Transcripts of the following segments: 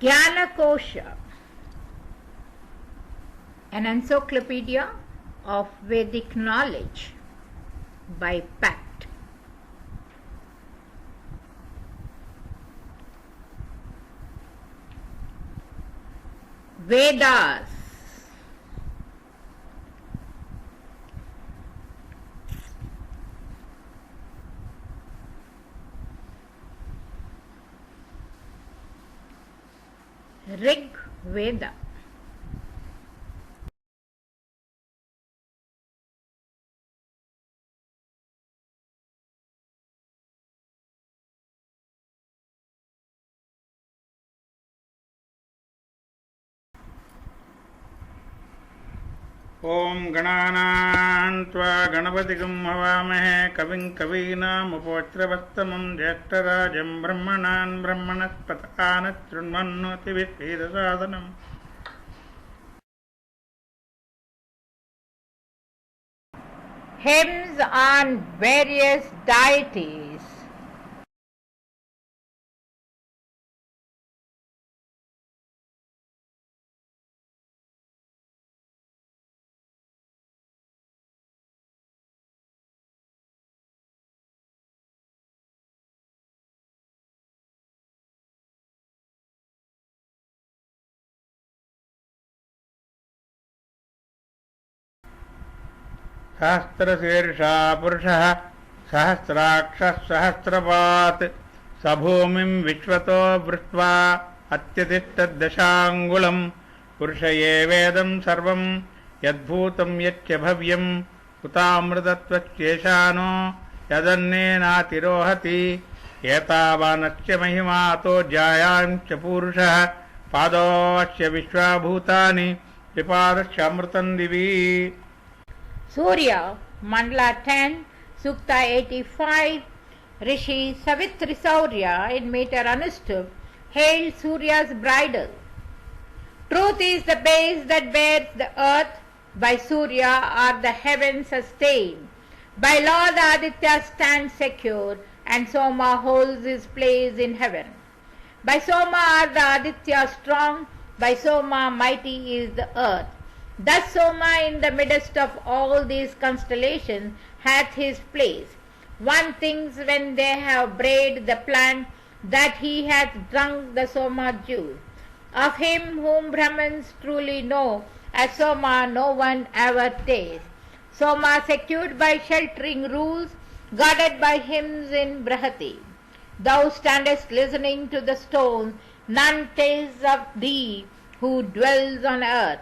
Gyanakosha, an encyclopedia of Vedic knowledge by Pact. Vedas. Rig Veda. ओम गणानां त्वा गणपतिगं हवामहे कविं कवीनामुपवज्रवस्तमं ज्येष्ठराजं ब्रह्मणान् ब्रह्मणस्पतः शृण्वन्नोतिभिः Hymns on various deities. सहस्रशीर्षा पुरुषः सहस्राक्षः सहस्रपात् स भूमिं विश्वतो वृष्ट्वा अत्यतिष्ठद्दशाङ्गुलं पुरुष एवेदं सर्वं यद्भूतं यच्च भव्यं उतामृतत्वस्येषानो यदन्नेनातिरोहति एतावानस्य महिमातो ज्यायां च पुरुषः पादोऽस्य विश्वाभूतानि पिपादस्यामृतं दिवि. Surya, Mandala 10, Sukta 85, Rishi Savitri Surya in meter Anustup hailed Surya's bridle. Truth is the base that bears the earth, by Surya are the heavens sustained. By law the Aditya stands secure, and Soma holds his place in heaven. By Soma are the Aditya strong, by Soma mighty is the earth. Thus Soma in the midst of all these constellations hath his place. One thinks when they have brayed the plant that he hath drunk the Soma juice. Of him whom Brahmins truly know, as Soma no one ever tastes. Soma secured by sheltering rules, guarded by hymns in Brahati. Thou standest listening to the stones, none tastes of thee who dwells on earth.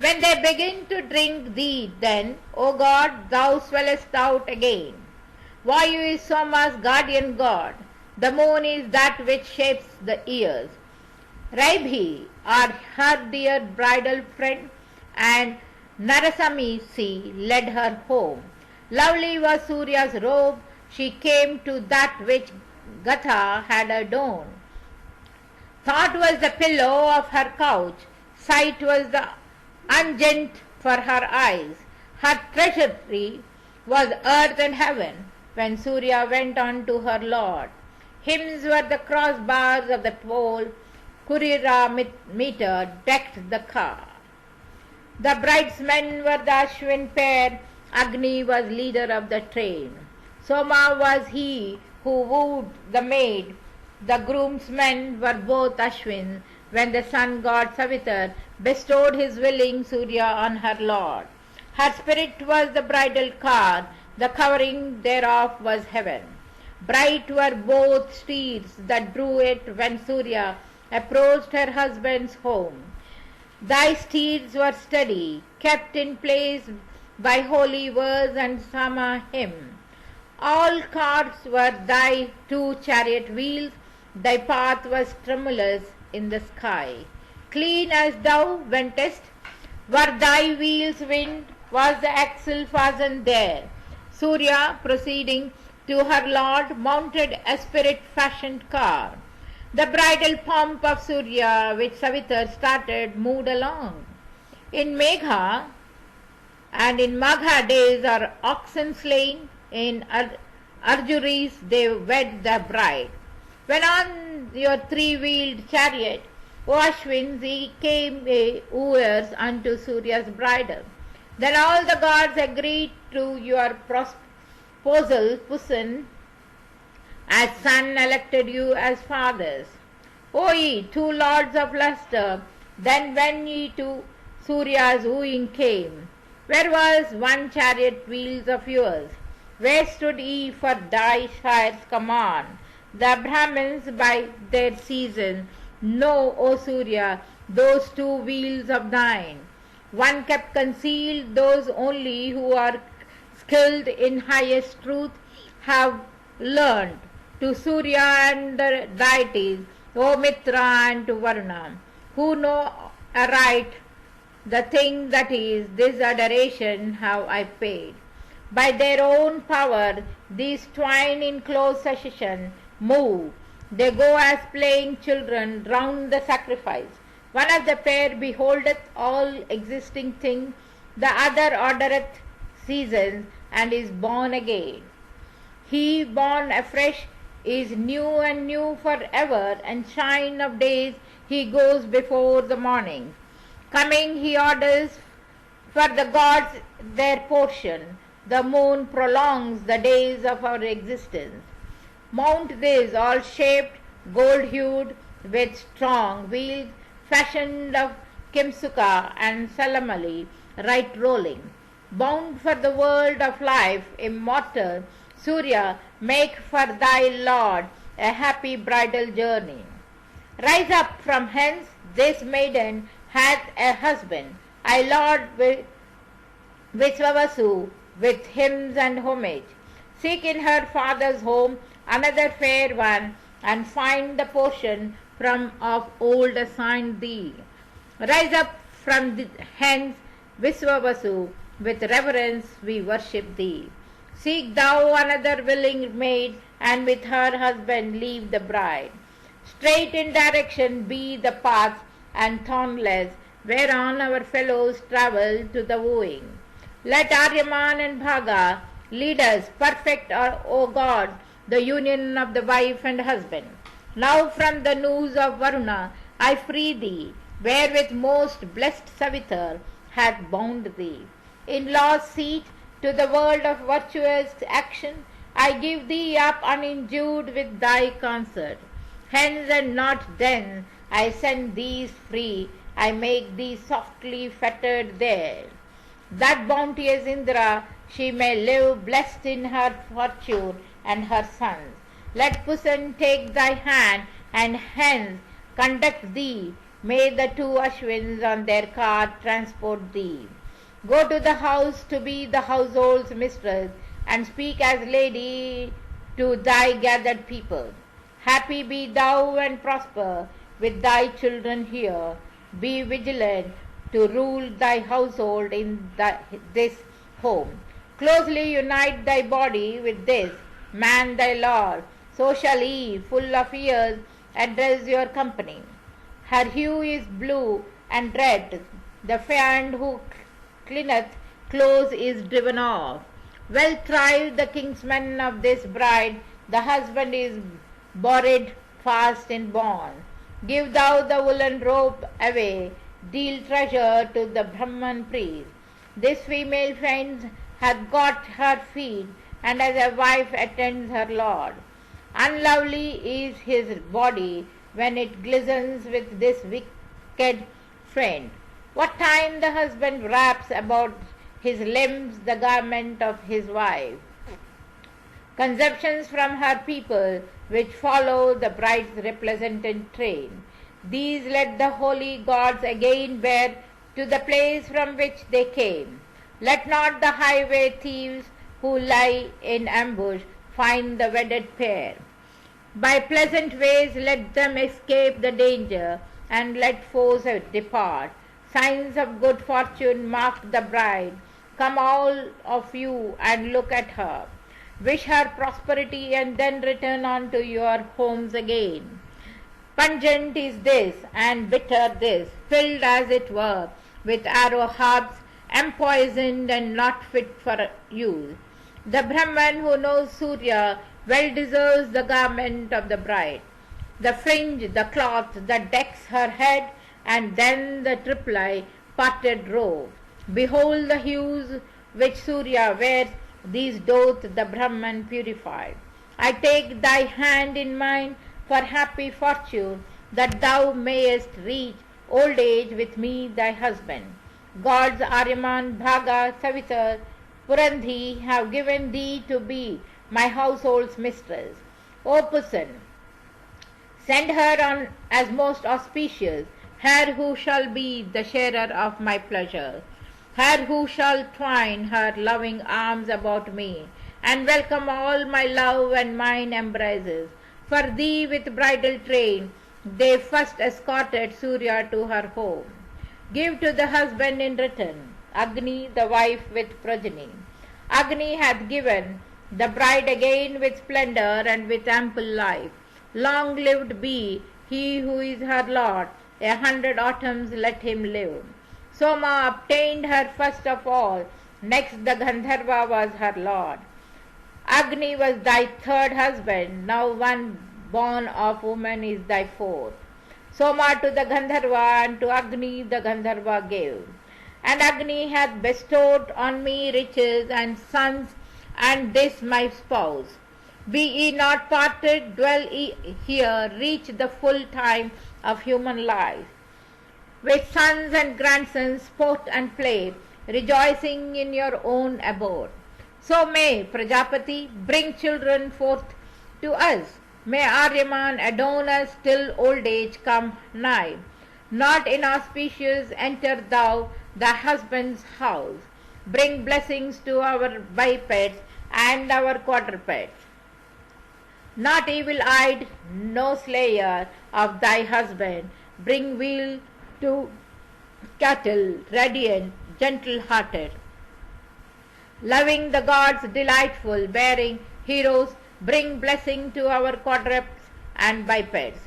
When they begin to drink thee, then, O God, thou swellest out again. Vayu is Soma's guardian god. The moon is that which shapes the ears. Raibhi are her dear bridal friend, and Narasami sea led her home. Lovely was Surya's robe, she came to that which Gatha had adorned. Thought was the pillow of her couch, sight was the unguent for her eyes. Her treasury was earth and heaven when Surya went on to her Lord. Hymns were the crossbars of the pole, Kurira meter decked the car. The bridesmen were the Ashwin pair, Agni was leader of the train. Soma was he who wooed the maid, the groomsmen were both Ashwin, when the sun god Savitar bestowed his willing Surya on her lord. Her spirit was the bridal car, the covering thereof was heaven. Bright were both steeds that drew it when Surya approached her husband's home. Thy steeds were steady, kept in place by holy verse and Sama hymn. All cars were thy two chariot wheels, thy path was tremulous in the sky. Clean as thou wentest, were thy wheels wind, was the axle fastened there. Surya, proceeding to her lord, mounted a spirit-fashioned car. The bridal pomp of Surya, which Savitar started, moved along. In Megha and in Magha days are oxen slain, in Arjuris they wed the bride. When on your three-wheeled chariot O Ashwins, ye came wooers unto Surya's bridal. Then all the gods agreed to your proposal, Pusan, as son elected you as fathers. O ye two lords of luster, then when ye to Surya's wooing came, where was one chariot wheels of yours? Where stood ye for thy sire's command? The Brahmins by their season know, O Surya, those two wheels of thine. One kept concealed, those only who are skilled in highest truth have learned. To Surya and the deities, O Mitra, and to Varuna, who know aright the thing that is, this adoration have I paid. By their own power, these twine in close succession move. They go as playing children round the sacrifice. One of the pair beholdeth all existing things, the other ordereth seasons, and is born again. He born afresh is new and new for ever, and shine of days he goes before the morning. Coming he orders for the gods their portion. The moon prolongs the days of our existence. Mount this, all shaped, gold-hued, with strong wheels, fashioned of Kimsuka and Salamali, right rolling. Bound for the world of life, immortal, Surya, make for thy Lord a happy bridal journey. Rise up from hence, this maiden hath a husband. I laud Visvavasu with hymns and homage. Seek in her father's home another fair one, and find the portion from of old assigned thee. Rise up from hence, Visvavasu, with reverence we worship thee. Seek thou another willing maid, and with her husband leave the bride. Straight in direction be the path, and thornless, whereon our fellows travel to the wooing. Let Aryaman and Bhaga lead us, perfect, O God, the union of the wife and husband. Now from the noose of Varuna I free thee, wherewith most blessed Savitar hath bound thee. In law's seat, to the world of virtuous action, I give thee up uninjured with thy concert. Hence and not then I send thee free, I make thee softly fettered there. That bounteous Indra, she may live blessed in her fortune and her sons. Let Pusan take thy hand, and hence conduct thee. May the two Ashwins on their cart transport thee. Go to the house to be the household's mistress, and speak as lady to thy gathered people. Happy be thou and prosper with thy children here. Be vigilant to rule thy household in this home. Closely unite thy body with this man thy lord. So shall he, full of years, address your company. Her hue is blue and red. The fiend who cleaneth clothes is driven off. Well thrived the kinsman of this bride. The husband is buried fast in bond. Give thou the woolen robe away. Deal treasure to the Brahman priest. This female friend hath got her feet, and as a wife attends her lord. Unlovely is his body when it glistens with this wicked friend. What time the husband wraps about his limbs the garment of his wife. Conceptions from her people which follow the bride's represented train. These let the holy gods again bear to the place from which they came. Let not the highway thieves who lie in ambush find the wedded pair. By pleasant ways let them escape the danger, and let foes depart. Signs of good fortune mark the bride. Come all of you and look at her. Wish her prosperity, and then return on to your homes again. Pungent is this, and bitter this, filled as it were with arrow herbs, empoisoned and not fit for use. The Brahman who knows Surya well deserves the garment of the bride. the fringe, the cloth that decks her head, and then the triply parted robe. Behold the hues which Surya wears, these doth the Brahman purify. I take thy hand in mine for happy fortune, that thou mayest reach old age with me thy husband. Gods Aryaman, Bhaga, Savitar, Purandhi have given thee to be my household's mistress. O Pusan, send her on as most auspicious, her who shall be the sharer of my pleasure, her who shall twine her loving arms about me, and welcome all my love and mine embraces. For thee with bridal train they first escorted Surya to her home. Give to the husband in return Agni, the wife with progeny. Agni hath given the bride again with splendor and with ample life. Long lived be he who is her lord, 100 autumns let him live. Soma obtained her first of all, next the Gandharva was her lord. Agni was thy third husband, now one born of woman is thy fourth. Soma to the Gandharva and to Agni the Gandharva gave. And Agni hath bestowed on me riches and sons, and this my spouse. Be ye not parted, dwell ye here, reach the full time of human life. With sons and grandsons sport and play, rejoicing in your own abode. So may Prajapati bring children forth to us. May Aryaman adorn us till old age come nigh. Not inauspicious enter thou thy husband's house. Bring blessings to our bipeds and our quadrupeds. Not evil-eyed, no slayer of thy husband. Bring weal to cattle, radiant, gentle-hearted. Loving the gods, delightful, bearing heroes, bring blessing to our quadrupeds and bipeds.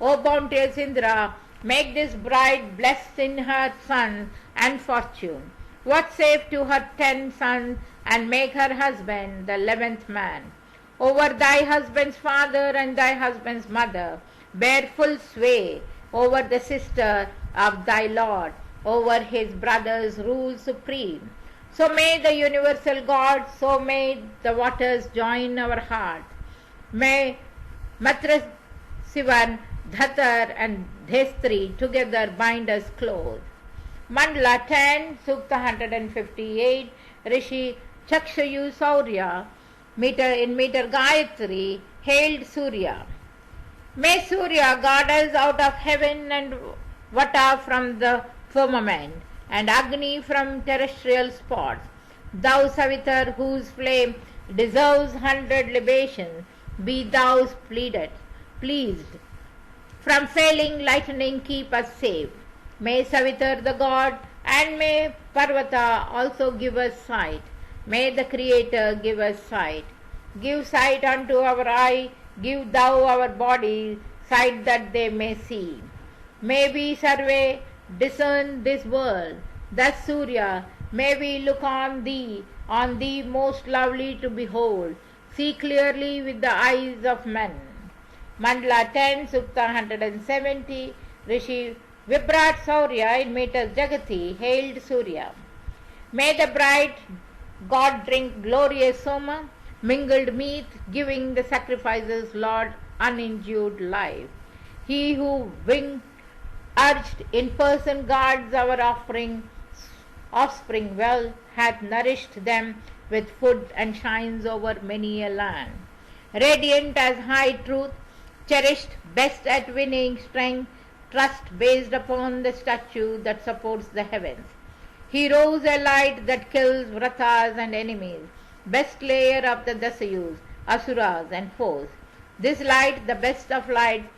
O bounteous Indra, make this bride blessed in her son and fortune. Vouchsafe to her 10 sons, and make her husband the 11th man. Over thy husband's father and thy husband's mother, bear full sway. Over the sister of thy Lord, over his brothers rule supreme. So may the universal God, so may the waters join our heart. May Matra, Sivan, Dhatar and Dhestri together bind us close. Mandala 10, Sukta 158, Rishi Chakshayu Saurya, meter Gayatri, hailed Surya. May Surya guard us out of heaven, and Vata from the firmament, and Agni from terrestrial spots. Thou Savitar, whose flame deserves 100 libations, be thou pleased. From failing lightning keep us safe. May Savitar the God, and may Parvata also give us sight. May the Creator give us sight. Give sight unto our eye, give thou our body sight that they may see. May we survey, discern this world. Thus Surya, may we look on thee most lovely to behold. See clearly with the eyes of men. Mandala 10, Sukta 170, Rishi Vibrat Saurya in meters Jagati hailed Surya. May the bright God drink glorious Soma, mingled meat, giving the sacrifices Lord uninjured life. He who urged in person guards our offspring well, hath nourished them with food and shines over many a land. Radiant as high truth, cherished best at winning strength, trust based upon the statue that supports the heavens. He rose a light that kills vratas and enemies, best layer of the Dasayus, Asuras and foes. This light, the best of lights,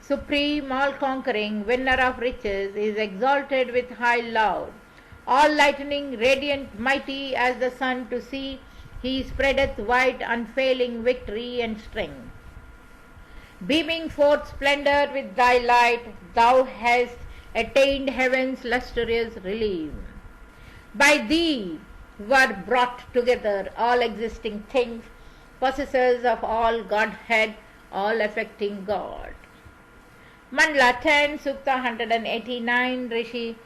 supreme, all-conquering, winner of riches, is exalted with high loud. All lightning, radiant, mighty as the sun to see, he spreadeth wide, unfailing victory and strength. Beaming forth splendor with thy light, thou hast attained heaven's lustrous relief. By thee were brought together all existing things, possessors of all Godhead, all affecting God. Mandala 10, Sukta 189, Rishi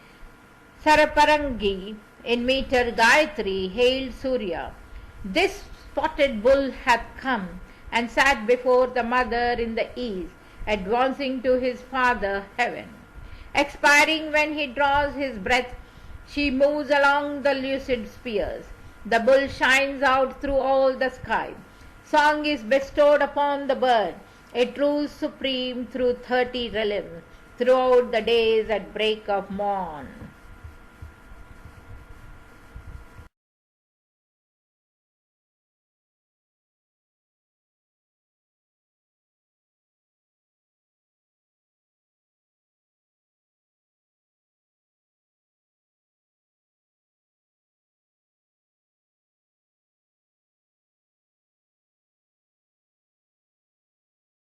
Saraparangi in meter Gayatri hailed Surya. This spotted bull hath come and sat before the mother in the east, advancing to his father heaven. Expiring when he draws his breath, she moves along the lucid spheres. The bull shines out through all the sky. Song is bestowed upon the bird. It rules supreme through 30 realms, throughout the days at break of morn.